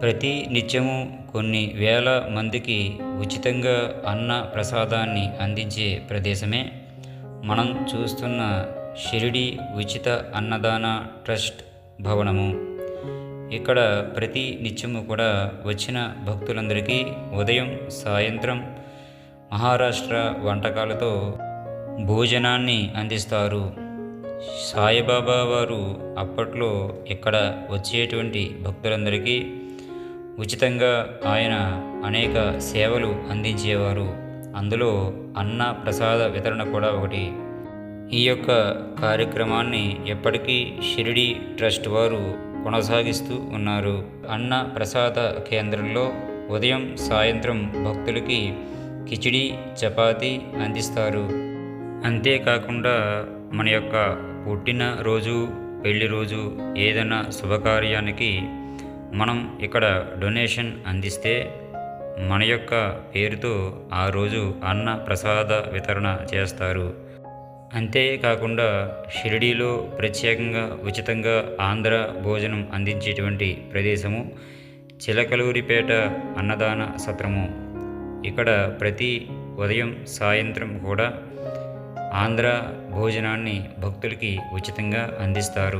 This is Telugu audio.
ప్రతి నిత్యము కొన్ని వేల మందికి ఉచితంగా అన్న ప్రసాదాన్ని అందించే ప్రదేశమే మనం చూస్తున్న షిరిడి ఉచిత అన్నదాన ట్రస్ట్ భవనము. ఇక్కడ ప్రతి నిత్యము కూడా వచ్చిన భక్తులందరికీ ఉదయం సాయంత్రం మహారాష్ట్ర వంటకాలతో భోజనాన్ని అందిస్తారు. సాయిబాబా వారు అప్పట్లో ఇక్కడ వచ్చేటువంటి భక్తులందరికీ ఉచితంగా ఆయన అనేక సేవలు అందించేవారు. అందులో అన్న ప్రసాద వితరణ కూడా ఒకటి. ఈ యొక్క కార్యక్రమాన్ని ఎప్పటికీ షిరిడి ట్రస్ట్ వారు కొనసాగిస్తూ ఉన్నారు. అన్న ప్రసాద కేంద్రంలో ఉదయం సాయంత్రం భక్తులకి కిచిడి చపాతీ అందిస్తారు. అంతేకాకుండా మన యొక్క పుట్టినరోజు పెళ్లి రోజు ఏదైనా శుభకార్యానికి మనం ఇక్కడ డొనేషన్ అందిస్తే మన యొక్క పేరుతో ఆ రోజు అన్న ప్రసాద వితరణ చేస్తారు. అంతేకాకుండా షిరిడీలో ప్రత్యేకంగా ఉచితంగా ఆంధ్ర భోజనం అందించేటువంటి ప్రదేశము చిలకలూరిపేట అన్నదాన సత్రము. ఇక్కడ ప్రతి ఉదయం సాయంత్రం కూడా ఆంధ్ర భోజనాన్ని భక్తులకి ఉచితంగా అందిస్తారు.